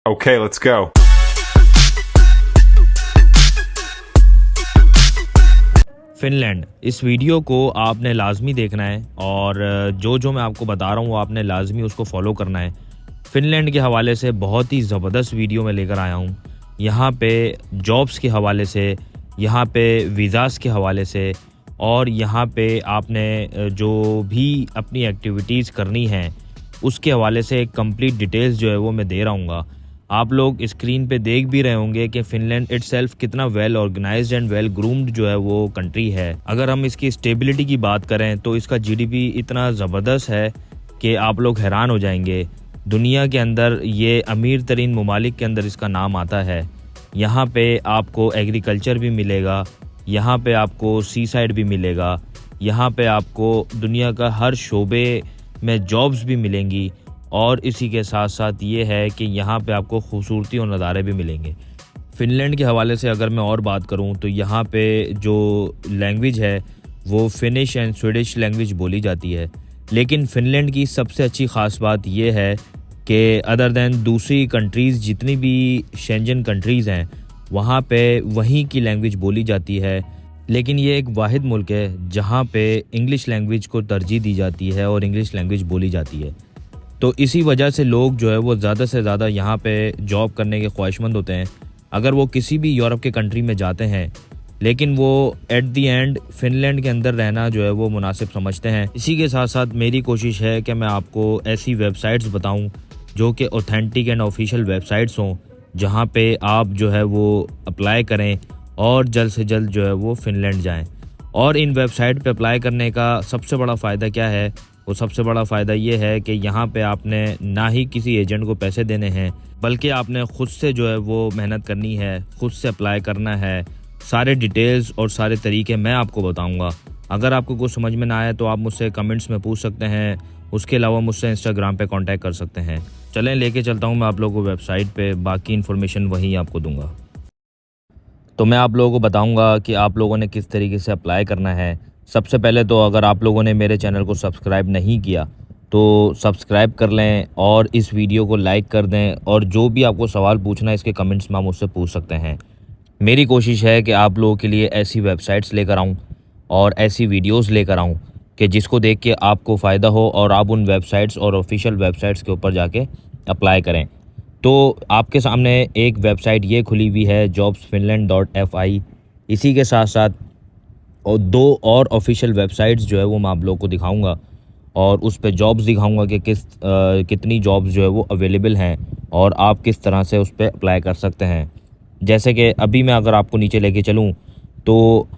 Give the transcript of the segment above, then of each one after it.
Okay, let's go. Finland, इस video को आपने लाज़मी देखना है और जो मैं आपको बता रहा हूँ वो आपने लाज़मी उसको फॉलो करना है। फ़िनलैंड के हवाले से बहुत ही ज़बरदस्त वीडियो मैं लेकर आया हूँ। यहाँ पे जॉब्स के हवाले से, यहाँ पे वीज़ाज़ के हवाले से और यहाँ पे आपने जो भी अपनी एक्टिविटीज़ करनी हैं उसके हवाले से एक कंप्लीट डिटेल्स जो है वो मैं दे रहूँगा। आप लोग स्क्रीन पे देख भी रहे होंगे कि फ़िनलैंड इटसेल्फ कितना well organised and well groomed जो है वो कंट्री है। अगर हम इसकी स्टेबिलिटी की बात करें तो इसका जीडीपी इतना ज़बरदस्त है कि आप लोग हैरान हो जाएंगे। दुनिया के अंदर ये अमीर तरीन ममालिक के अंदर इसका नाम आता है। यहाँ पे आपको एग्रीकल्चर भी मिलेगा, यहाँ पे आपको सी साइड भी मिलेगा, यहाँ पे आपको दुनिया का हर शोबे में जॉब्स भी मिलेंगी और इसी के साथ साथ ये है कि यहाँ पे आपको खूबसूरती और नज़ारे भी मिलेंगे। फ़िनलैंड के हवाले से अगर मैं और बात करूँ तो यहाँ पे जो लैंग्वेज है वो फिनिश एंड स्वीडिश लैंग्वेज बोली जाती है। लेकिन फ़िनलैंड की सबसे अच्छी ख़ास बात ये है कि अदर दैन दूसरी कंट्रीज़ जितनी भी शेंजन कंट्रीज़ हैं वहाँ पे वहीं की लैंग्वेज बोली जाती है। लेकिन ये एक वाहिद मुल्क है जहाँ पे इंग्लिश लैंग्वेज को तरजीह दी जाती है और इंग्लिश लैंग्वेज बोली जाती है। तो इसी वजह से लोग जो है वो ज़्यादा से ज़्यादा यहाँ पे जॉब करने के ख्वाहिशमंद होते हैं अगर वो किसी भी यूरोप के कंट्री में जाते हैं। लेकिन वो एट दी एंड फ़िनलैंड के अंदर रहना जो है वो मुनासिब समझते हैं। इसी के साथ साथ मेरी कोशिश है कि मैं आपको ऐसी वेबसाइट्स बताऊं जो कि ऑथेंटिक एंड ऑफिशियल वेबसाइट्स हों जहाँ पे आप जो है वो अप्लाई करें और जल्द से जल्द जो है वो फ़िनलैंड जाएँ। और इन वेबसाइट पे अप्लाई करने का सबसे बड़ा फ़ायदा क्या है? वो सबसे बड़ा फ़ायदा ये है कि यहाँ पे आपने ना ही किसी एजेंट को पैसे देने हैं बल्कि आपने ख़ुद से जो है वो मेहनत करनी है, ख़ुद से अप्लाई करना है। सारे डिटेल्स और सारे तरीके मैं आपको बताऊँगा। अगर आपको कुछ समझ में ना आए तो आप मुझसे कमेंट्स में पूछ सकते हैं। उसके अलावा मुझसे इंस्टाग्राम पे कांटेक्ट कर सकते हैं। चलें लेके चलता हूँ मैं आप लोगों को वेबसाइट पे, बाकी इन्फॉर्मेशन वहीं आपको दूँगा। तो मैं आप लोगों को बताऊंगा कि आप लोगों ने किस तरीके से अप्लाई करना है। सबसे पहले तो अगर आप लोगों ने मेरे चैनल को सब्सक्राइब नहीं किया तो सब्सक्राइब कर लें और इस वीडियो को लाइक कर दें और जो भी आपको सवाल पूछना है इसके कमेंट्स में आप मुझसे पूछ सकते हैं। मेरी कोशिश है कि आप लोगों के लिए ऐसी वेबसाइट्स लेकर आऊँ और ऐसी वीडियोज़ लेकर आऊँ कि जिसको देख के आपको फ़ायदा हो और आप उन वेबसाइट्स और ऑफिशियल वेबसाइट्स के ऊपर जाके अप्लाई करें। तो आपके सामने एक वेबसाइट ये खुली हुई है jobsfinland.fi। इसी के साथ साथ और दो और ऑफिशियल वेबसाइट्स जो है वो मैं आप लोगों को दिखाऊंगा और उस पे जॉब्स दिखाऊंगा कि कितनी जॉब्स जो है वो अवेलेबल हैं और आप किस तरह से उस पर अप्लाई कर सकते हैं। जैसे कि अभी मैं अगर आपको नीचे लेके चलूँ तो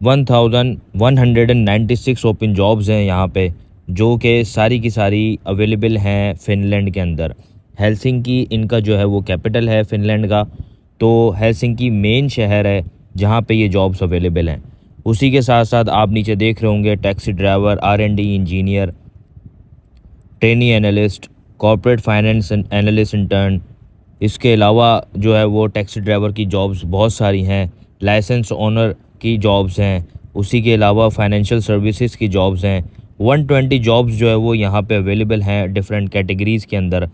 1196 ओपन जॉब्स हैं यहाँ पे जो कि सारी की सारी अवेलेबल हैं फ़िनलैंड के अंदर। हेलसिंकी इनका जो है वो कैपिटल है फ़िनलैंड का, तो हेलसिंकी मेन शहर है जहाँ पे ये जॉब्स अवेलेबल हैं। उसी के साथ साथ आप नीचे देख रहे होंगे taxi driver, R&D engineer, trainee analyst, corporate finance analyst intern. इसके अलावा जो है वो टैक्सी ड्राइवर की जॉब्स बहुत सारी हैं, लाइसेंस ओनर की जॉब्स हैं, उसी के अलावा फाइनेंशियल सर्विसेज की जॉब्स हैं। 120 जॉब्स जो है वो यहाँ पे अवेलेबल हैं डिफरेंट कैटेगरीज़ के अंदर।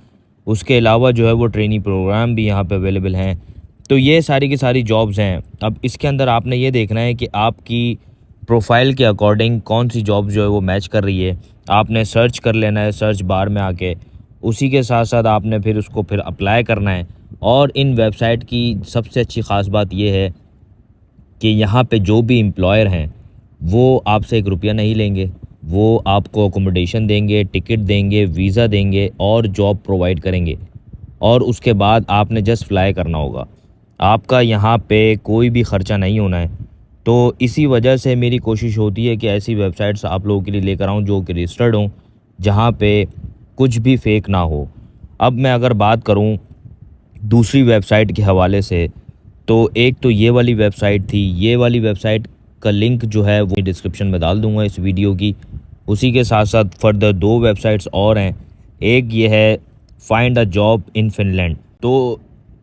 उसके अलावा जो है वो ट्रेनिंग प्रोग्राम भी यहाँ पे अवेलेबल हैं। तो ये सारी की सारी जॉब्स हैं। अब इसके अंदर आपने ये देखना है कि आपकी प्रोफाइल के अकॉर्डिंग कौन सी जॉब जो है वो मैच कर रही है। आपने सर्च कर लेना है सर्च बार में आके। उसी के साथ साथ आपने फिर उसको फिर अप्लाई करना है। और इन वेबसाइट की सबसे अच्छी ख़ास बात ये है कि यहाँ पे जो भी एम्प्लॉयर हैं वो आपसे 1 रुपया नहीं लेंगे। वो आपको अकोमोडेशन देंगे, टिकट देंगे, वीज़ा देंगे और जॉब प्रोवाइड करेंगे। और उसके बाद आपने जस्ट फ्लाई करना होगा। आपका यहाँ पे कोई भी ख़र्चा नहीं होना है। तो इसी वजह से मेरी कोशिश होती है कि ऐसी वेबसाइट्स आप लोगों के लिए लेकर आऊँ जो कि रजिस्टर्ड हों, जहाँ पे कुछ भी फेक ना हो। अब मैं अगर बात करूँ दूसरी वेबसाइट के हवाले से तो एक तो ये वाली वेबसाइट थी। ये वाली वेबसाइट का लिंक जो है वो डिस्क्रिप्शन में डाल दूँगा इस वीडियो की। उसी के साथ साथ फर्दर 2 वेबसाइट्स और हैं। एक ये है find a job in Finland. तो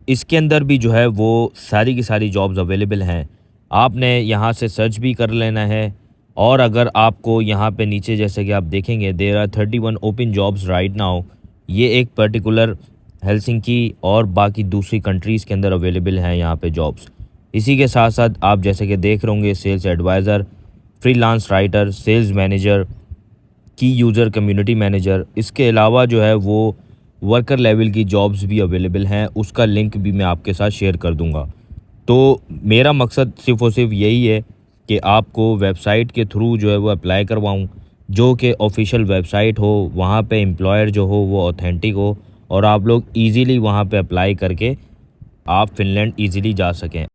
इसके अंदर भी जो है वो सारी की सारी जॉब्स अवेलेबल हैं। आपने यहाँ से सर्च भी कर लेना है। और अगर आपको यहाँ पे नीचे जैसे कि आप देखेंगे there are 31 open jobs right now. ये एक पर्टिकुलर हेलसिंकी और बाकी दूसरी कंट्रीज़ के अंदर अवेलेबल हैं यहाँ पे जॉब्स। इसी के साथ साथ आप जैसे कि देख रहे होंगे sales adviser, freelance writer, sales manager, की यूज़र कम्युनिटी मैनेजर, इसके अलावा जो है वो वर्कर लेवल की जॉब्स भी अवेलेबल हैं। उसका लिंक भी मैं आपके साथ शेयर कर दूंगा। तो मेरा मकसद सिर्फ़ और सिर्फ यही है कि आपको वेबसाइट के थ्रू जो है वो अप्लाई करवाऊँ, जो कि ऑफिशियल वेबसाइट हो, वहाँ पे एम्प्लॉयर जो हो वो ऑथेंटिक हो और आप लोग ईज़िली वहाँ पे अप्लाई करके आप फ़िनलैंड ईज़िली जा सकें।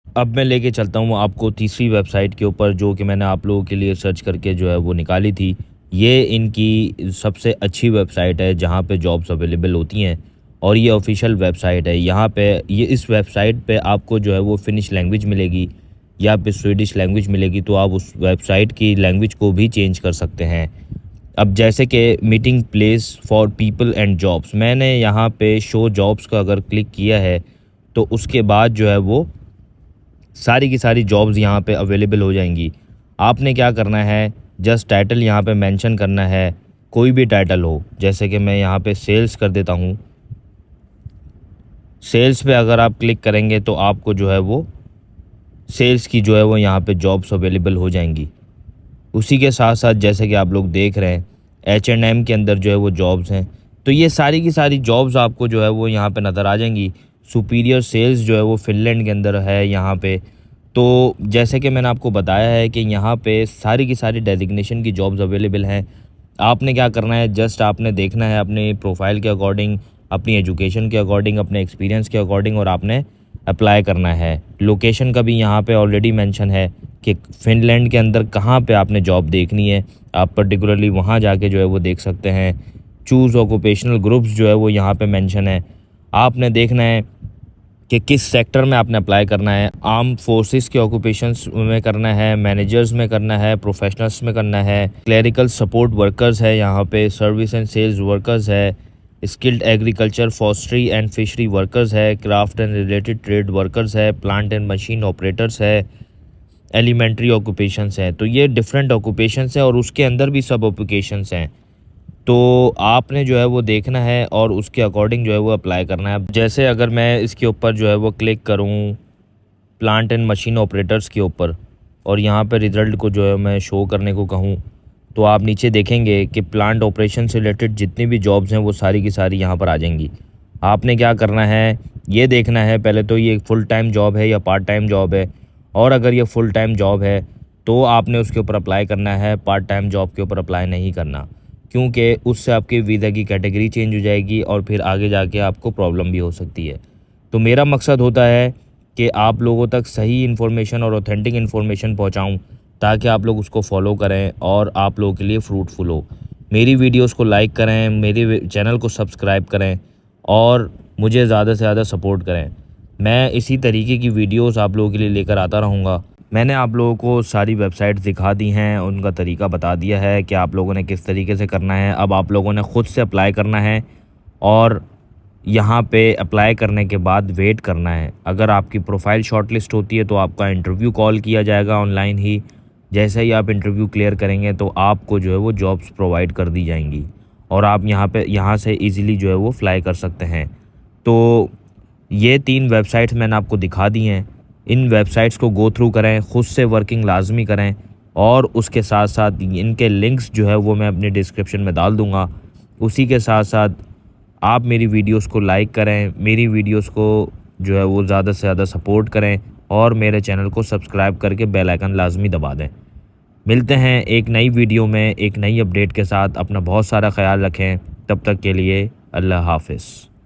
अब मैं लेके चलता हूँ आपको तीसरी वेबसाइट के ऊपर, जो कि मैंने आप लोगों के लिए सर्च करके जो है वो निकाली थी। ये इनकी सबसे अच्छी वेबसाइट है जहाँ पे जॉब्स अवेलेबल होती हैं और ये ऑफिशियल वेबसाइट है। यहाँ पे इस वेबसाइट पे आपको जो है वो फिनिश लैंग्वेज मिलेगी या फिर स्वीडिश लैंग्वेज मिलेगी, तो आप उस वेबसाइट की लैंग्वेज को भी चेंज कर सकते हैं। अब जैसे कि meeting place for people and jobs, मैंने यहाँ पे शो जॉब्स का अगर क्लिक किया है तो उसके बाद जो है वो सारी की सारी जॉब्स यहाँ पे अवेलेबल हो जाएंगी। आपने क्या करना है, जस्ट टाइटल यहाँ पे मेंशन करना है, कोई भी टाइटल हो। जैसे कि मैं यहाँ पे सेल्स कर देता हूँ। सेल्स पे अगर आप क्लिक करेंगे तो आपको जो है वो सेल्स की जो है वो यहाँ पे जॉब्स अवेलेबल हो जाएंगी। उसी के साथ साथ जैसे कि आप लोग देख रहे हैं H&M के अंदर जो है वो जॉब्स हैं, तो ये सारी की सारी जॉब्स आपको जो है वो यहाँ पे नज़र आ जाएंगी। सुपीरियर सेल्स जो है वो फ़िनलैंड के अंदर है यहाँ पे। तो जैसे कि मैंने आपको बताया है कि यहाँ पे सारी की सारी डेजिग्नेशन की जॉब्स अवेलेबल हैं। आपने क्या करना है, जस्ट आपने देखना है अपने प्रोफाइल के अकॉर्डिंग, अपनी एजुकेशन के अकॉर्डिंग, अपने एक्सपीरियंस के अकॉर्डिंग, और आपने अप्लाई करना है। लोकेशन का भी यहाँ पे ऑलरेडी मेंशन है कि फ़िनलैंड के अंदर कहाँ पे आपने जॉब देखनी है। आप पर्टिकुलरली वहाँ जाके जो है वो देख सकते हैं। चूज़ ऑक्यूपेशनल ग्रुप्स जो है वो यहाँ पे मेंशन है। आपने देखना है कि किस सेक्टर में आपने अप्लाई करना है। आर्म फोर्सेस के ऑक्यूपेशंस में करना है, मैनेजर्स में करना है, प्रोफेशनल्स में करना है, क्लरिकल सपोर्ट वर्कर्स है, यहाँ पे सर्विस एंड सेल्स वर्कर्स है, skilled agriculture forestry and fishery workers है, craft and related trade workers है, प्लांट एंड मशीन ऑपरेटर्स है, एलिमेंट्री ऑक्यूपेशंस हैं। तो ये डिफरेंट ऑक्यूपेशंस हैं और उसके अंदर भी सब ऑक्यूपेशंस हैं। तो आपने जो है वो देखना है और उसके अकॉर्डिंग जो है वो अप्लाई करना है। जैसे अगर मैं इसके ऊपर जो है वो क्लिक करूं प्लांट एंड मशीन ऑपरेटर्स के ऊपर और यहाँ पे रिज़ल्ट को जो है मैं शो करने को कहूँ, तो आप नीचे देखेंगे कि प्लांट ऑपरेशन से रिलेटेड जितनी भी जॉब्स हैं वो सारी की सारी यहाँ पर आ जाएंगी। आपने क्या करना है, ये देखना है पहले तो ये फुल टाइम जॉब है या पार्ट टाइम जॉब है, और अगर ये फुल टाइम जॉब है तो आपने उसके ऊपर अप्लाई करना है। पार्ट टाइम जॉब के ऊपर अप्लाई नहीं करना, क्योंकि उससे आपके वीज़ा की कैटेगरी चेंज हो जाएगी और फिर आगे जाके आपको प्रॉब्लम भी हो सकती है। तो मेरा मकसद होता है कि आप लोगों तक सही इन्फॉर्मेशन और ऑथेंटिक इन्फॉर्मेशन पहुंचाऊं, ताकि आप लोग उसको फॉलो करें और आप लोगों के लिए फ्रूटफुल हो। मेरी वीडियोस को लाइक करें, मेरे चैनल को सब्सक्राइब करें और मुझे ज़्यादा से ज़्यादा सपोर्ट करें। मैं इसी तरीके की वीडियोस आप लोगों के लिए लेकर आता रहूँगा। मैंने आप लोगों को सारी वेबसाइट्स दिखा दी हैं, उनका तरीका बता दिया है कि आप लोगों ने किस तरीके से करना है। अब आप लोगों ने ख़ुद से अप्लाई करना है और यहाँ पे अप्लाई करने के बाद वेट करना है। अगर आपकी प्रोफाइल शॉर्टलिस्ट होती है तो आपका इंटरव्यू कॉल किया जाएगा ऑनलाइन ही। जैसे ही आप इंटरव्यू क्लियर करेंगे तो आपको जो है वो जॉब्स प्रोवाइड कर दी जाएंगी और आप यहाँ से ईज़िली जो है वो फ्लाई कर सकते हैं। तो ये 3 वेबसाइट्स मैंने आपको दिखा दी हैं। इन वेबसाइट्स को गो थ्रू करें, ख़ुद से वर्किंग लाजमी करें और उसके साथ साथ इनके लिंक्स जो है वो मैं अपने डिस्क्रिप्शन में डाल दूँगा। उसी के साथ साथ आप मेरी वीडियोस को लाइक करें, मेरी वीडियोस को जो है वो ज़्यादा से ज़्यादा सपोर्ट करें और मेरे चैनल को सब्सक्राइब करके बेल आइकन लाजमी दबा दें। मिलते हैं एक नई वीडियो में एक नई अपडेट के साथ। अपना बहुत सारा ख्याल रखें। तब तक के लिए अल्लाह हाफ़िज़।